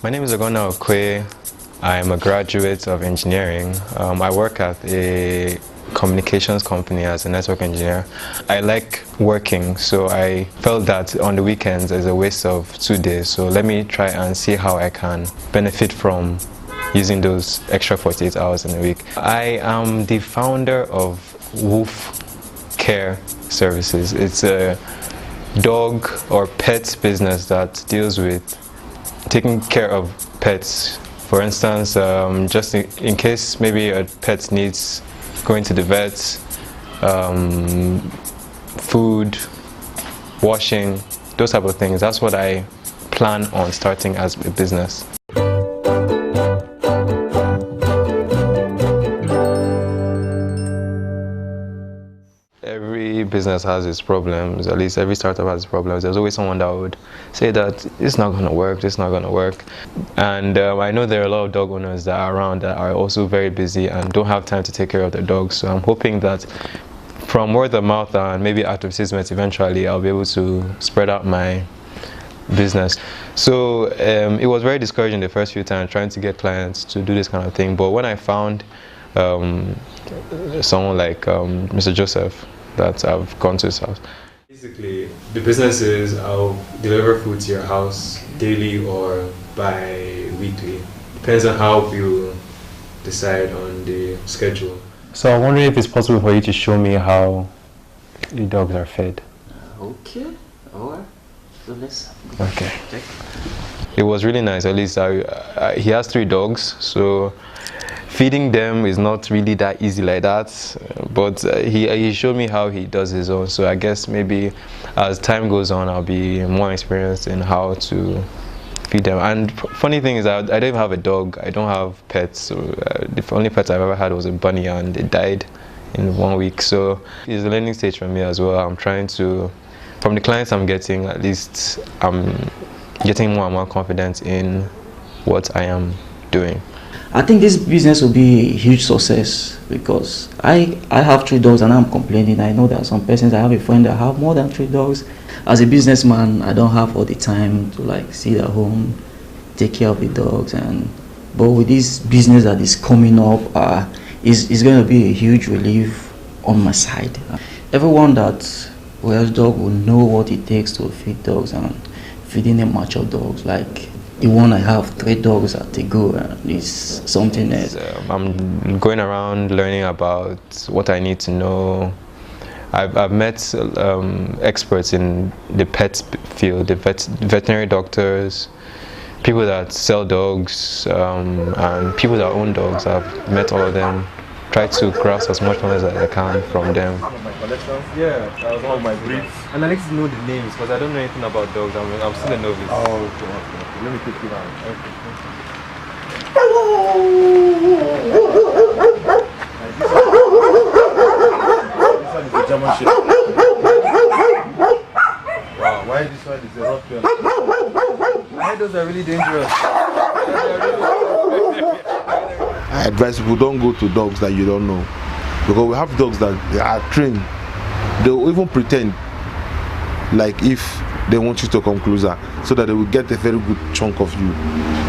My name is Ogona Okwe. I'm a graduate of engineering. I work at a communications company as a network engineer. I like working, so I felt that on the weekends is a waste of 2 days. So let me try and see how I can benefit from using those extra 48 hours in a week. I am the founder of Wolf Care Services. It's a dog or pet business that deals with taking care of pets. For instance, just in case maybe a pet needs going to the vet, food, washing, those type of things. That's what I plan on starting as a business. Every business has its problems, at least every startup has its problems. There's always someone that would say that it's not going to work, it's not going to work. And I know there are a lot of dog owners that are around that are also very busy and don't have time to take care of their dogs. So I'm hoping that from word of mouth and maybe advertisements eventually, I'll be able to spread out my business. So it was very discouraging the first few times trying to get clients to do this kind of thing. But when I found someone like Mr. Joseph, that I've gone to his house. Basically, the business is I'll deliver food to your house daily or bi-weekly. Depends on how you decide on the schedule. So I'm wondering if it's possible for you to show me how the dogs are fed. Okay, alright. So let's okay. Check. It was really nice. At least he has 3 dogs, so feeding them is not really that easy like that, but he showed me how he does his own. So I guess maybe as time goes on, I'll be more experienced in how to feed them. And funny thing is, I don't even have a dog. I don't have pets. So, the only pet I've ever had was a bunny, and it died in 1 week. So it's a learning stage for me as well. I'm trying to, from the clients I'm getting, at least I'm getting more and more confidence in what I am doing. I think this business will be a huge success because I have 3 dogs and I'm complaining. I know there are some persons, I have a friend that have more than 3 dogs. As a businessman, I don't have all the time to like sit at home, take care of the dogs. But with this business that is coming up, it's going to be a huge relief on my side. Everyone that wears dog will know what it takes to feed dogs and feeding them mature dogs. Like the one I have, 3 dogs at a go, and it's something else. I'm going around learning about what I need to know. I've met experts in the pet field, the veterinary doctors, people that sell dogs, and people that own dogs. I've met all of them. Tried to grasp as much knowledge as I can from them. One of my collections? Yeah, that was one of my breeds. And I like to know the names because I don't know anything about dogs. I'm still a novice. Oh, okay. Let me take you around. Okay. This one is a German Shepherd. Wow, why this one is a Rottweiler? I heard those are really dangerous. I advise people don't go to dogs that you don't know, because we have dogs that they are trained. They will even pretend like if they want you to come closer, so that they will get a very good chunk of you.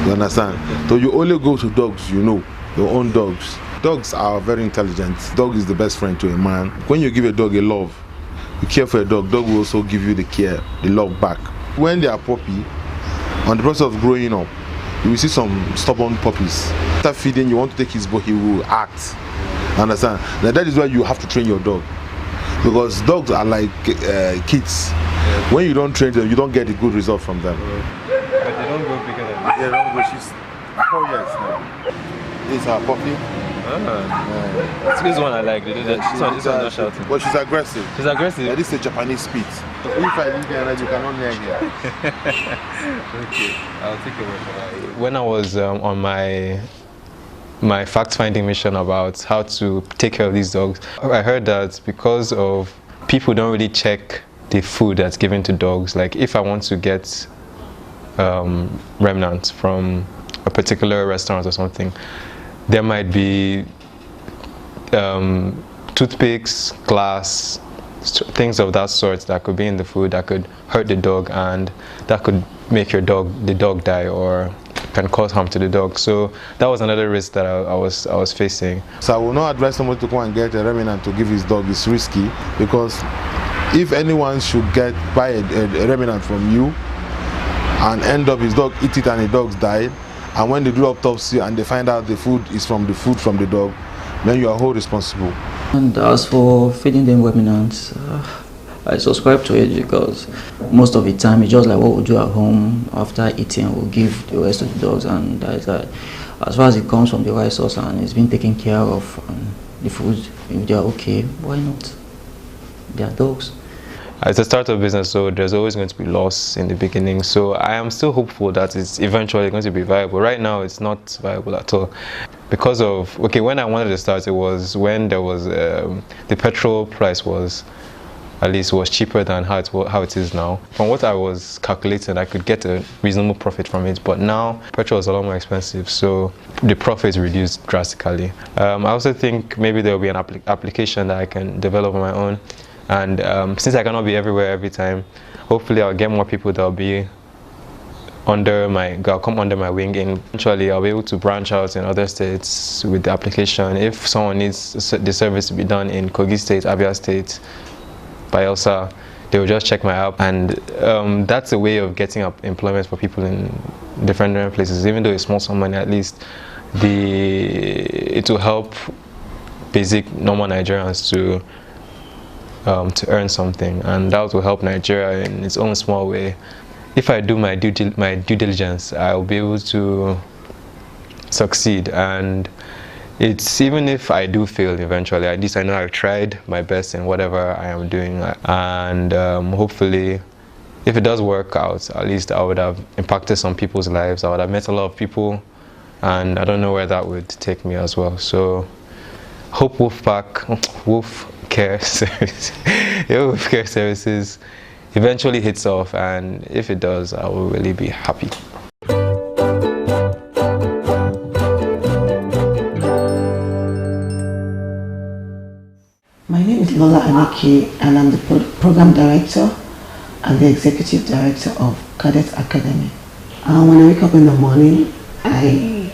You understand? So you only go to dogs you know, your own dogs. Dogs are very intelligent. Dog is the best friend to a man. When you give a dog a love, you care for a dog, dog will also give you the care, the love back. When they are puppy, on the process of growing up, you will see some stubborn puppies. After feeding, you want to take his bowl, he will act. Understand? Now that is why you have to train your dog, because dogs are like kids. When you don't train them, you don't get a good result from them. But they don't grow bigger than that. They don't grow. She's 4 years now. This is her puppy. This one I like. This one not shouting. But she's aggressive. She's aggressive? Yeah, this is a Japanese Spitz. If I leave here, you cannot near here. Okay, I'll take a word for that. When I was on my fact-finding mission about how to take care of these dogs, I heard that because of people don't really check the food that's given to dogs. Like if I want to get remnants from a particular restaurant or something, there might be toothpicks, glass, things of that sort that could be in the food that could hurt the dog, and that could make the dog die or can cause harm to the dog. So that was another risk that I was facing. So I will not advise someone to go and get a remnant to give his dog. It's risky, because if anyone should buy a remnant from you and end up his dog eat it and the dog's died, and when they do autopsy and they find out the food is from the dog, then you are wholly responsible. And as for feeding them remnants, I subscribe to it because most of the time it's just like what we do at home. After eating, we'll give the rest of the dogs, and that is that. As far as it comes from the right source and it's been taken care of, and the food, if they are okay, why not? They are dogs. It's a startup business, so there's always going to be loss in the beginning. So I am still hopeful that it's eventually going to be viable. Right now, it's not viable at all. Because of, when I wanted to start, it was when there was, the petrol price was, at least was cheaper than how it is now. From what I was calculating, I could get a reasonable profit from it, but now petrol is a lot more expensive, so the profit is reduced drastically. I also think maybe there will be an application that I can develop on my own. And since I cannot be everywhere every time, hopefully I'll get more people that will be come under my wing, and eventually I'll be able to branch out in other states with the application. If someone needs the service to be done in Kogi State, Abia State, Bayelsa, they will just check my app, and that's a way of getting up employment for people in different places. Even though it's small sum money, at least it will help basic normal Nigerians to earn something, and that will help Nigeria in its own small way. If I do my due diligence, I'll be able to succeed. And it's, even if I do fail eventually, at least I know I've tried my best in whatever I am doing, and hopefully if it does work out, at least I would have impacted some people's lives. I would have met a lot of people, and I don't know where that would take me as well. So hope Wolf Care Service, Wolf Care Services eventually hits off, and if it does, I will really be happy. My name is Lola Aniki, and I'm the program director and the executive director of Cadet Academy. When I wake up in the morning, I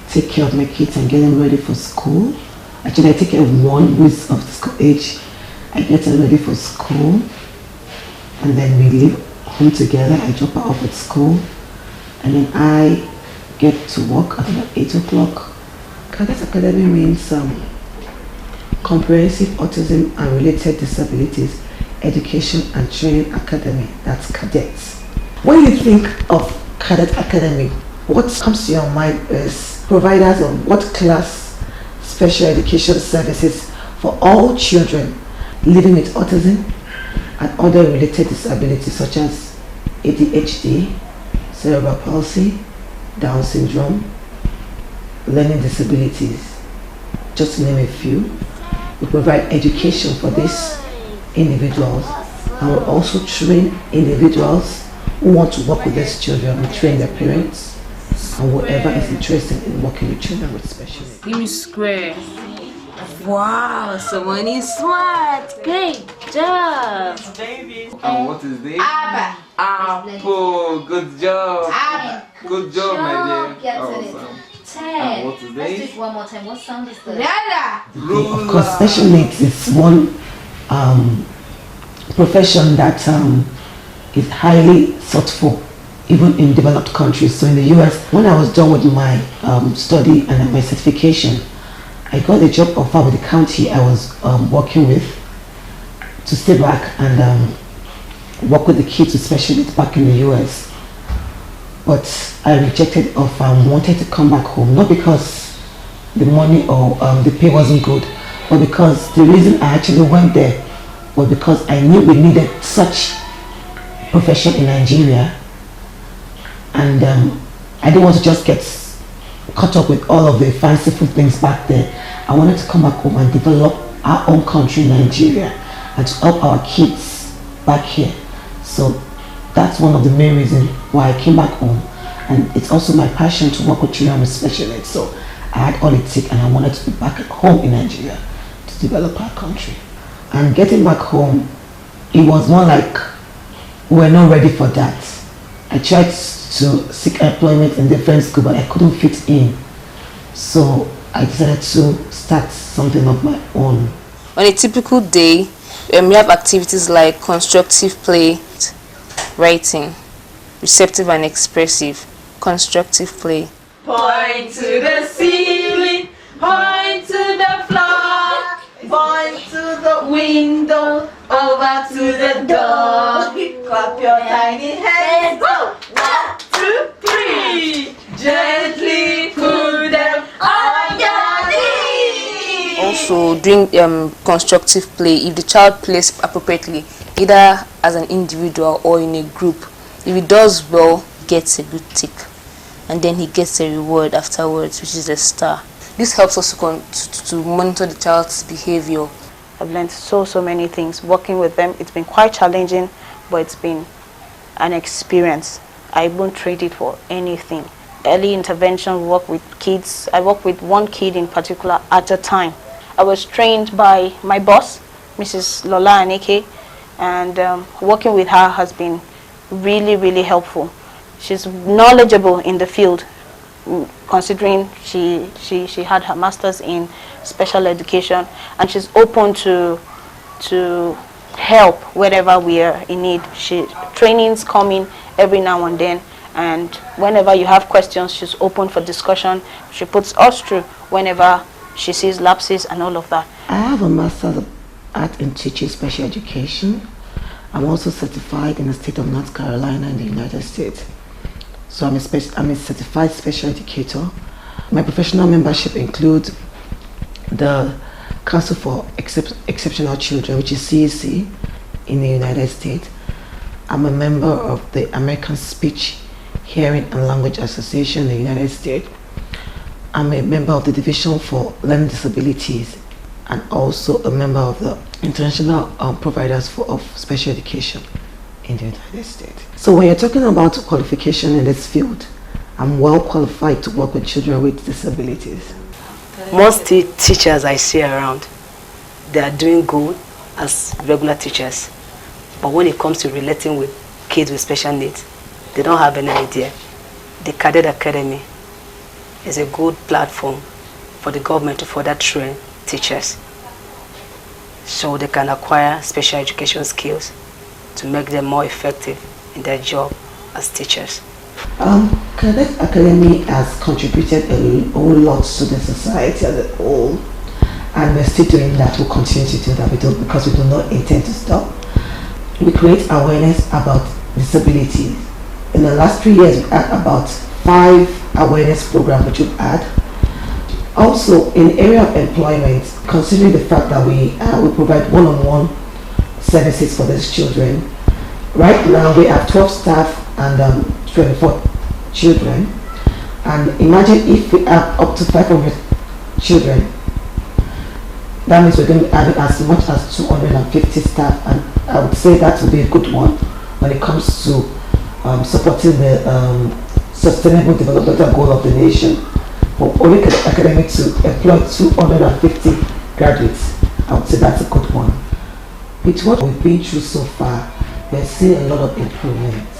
take care of my kids and get them ready for school. Actually, I take care of one who is of school age. I get her ready for school, and then we leave home together. I drop her off at school, and then I get to work at about 8 o'clock. Cadet Academy means Comprehensive Autism and Related Disabilities Education and Training Academy. That's cadets. When you think of Cadet Academy, what comes to your mind is providers of what class special education services for all children living with autism and other related disabilities such as ADHD, cerebral palsy, Down syndrome, learning disabilities, just to name a few. We provide education for these individuals, and we also train individuals who want to work with these children. We train their parents and whoever is interested in working with children with special needs. Give me square. Wow, someone is smart. Great job. And what is this? Apple. Good job. Good job, my dear. Awesome. 10. And what is Let's do this? it one more time. What sound is that? Of course, special needs is one profession that is highly sought for, even in developed countries. So in the US, when I was done with my study and my certification, I got a job offer with the county I was working with to stay back and work with the kids with special needs back in the US. But I rejected the offer and wanted to come back home, not because the money or the pay wasn't good, but because the reason I actually went there was because I knew we needed such profession in Nigeria, and I didn't want to just get caught up with all of the fanciful things back there. I wanted to come back home and develop our own country, Nigeria, and to help our kids back here. So that's one of the main reasons why I came back home, and it's also my passion to work with children with special needs. So I had all it took, and I wanted to be back at home in Nigeria to develop our country. And getting back home, it was more like we were not ready for that. I tried to seek employment in different schools, but I couldn't fit in. So I decided to start something of my own. On a typical day, we have activities like constructive play, writing, receptive and expressive, constructive play. Point to the ceiling, point to the floor, point to the window, over to the door. Clap your tiny hands, go! 1, 2, 3. Gently put them on your knees. Also, during constructive play, if the child plays appropriately, either as an individual or in a group, if he does well, he gets a good tick, and then he gets a reward afterwards, which is a star. This helps us to monitor the child's behavior. I've learned so many things. Working with them, it's been quite challenging, but it's been an experience. I won't trade it for anything. Early intervention, work with kids. I work with one kid in particular at a time. I was trained by my boss, Mrs. Lola Aneke, and working with her has been really helpful. She's knowledgeable in the field, considering she had her master's in special education, and she's open to help wherever we are in need. Trainings come in every now and then, and whenever you have questions, she's open for discussion. She puts us through whenever she sees lapses and all of that. I have a master's of art in teaching special education. I'm also certified in the state of North Carolina in the United States. So I'm a certified special educator. My professional membership includes the Council for Exceptional Children, which is CEC in the United States. I'm a member of the American Speech, Hearing and Language Association in the United States. I'm a member of the Division for Learning Disabilities and also a member of the International Providers of Special Education in the United States. So when you're talking about qualification in this field, I'm well qualified to work with children with disabilities. Most teachers I see around, they are doing good as regular teachers. But when it comes to relating with kids with special needs, they don't have any idea. The Cadet Academy is a good platform for the government to further train teachers so they can acquire special education skills to make them more effective in their job as teachers. Cadet Academy has contributed a whole lot to the society as a whole, and we're still doing that. We'll continue to do that because we do not intend to stop. We create awareness about disabilities. In the last 3 years, we've had about 5 awareness programs which we've had. Also, in the area of employment, considering the fact that we provide one-on-one services for these children, right now we have 12 staff and 24 children. And imagine if we have up to 500 children, that means we're going to be having as much as 250 staff, and I would say that would be a good one when it comes to supporting the sustainable developmental goal of the nation. For only academic to employ 250 graduates, I would say that's a good one. With what we've been through so far, we're seeing a lot of improvements.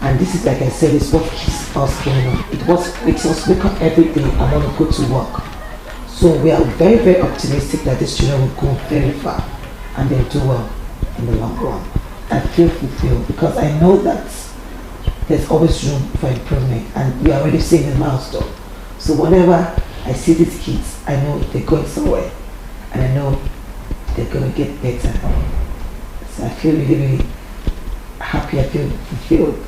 And this is, like I said, is what keeps us going on. It makes us wake up every day and want to go to work. So we are very optimistic that these children will go very far and they'll do well in the long run. I feel fulfilled because I know that there's always room for improvement, and we are already seeing the milestone. So whenever I see these kids, I know they're going somewhere, and I know they're going to get better. So I feel really happy, I feel fulfilled.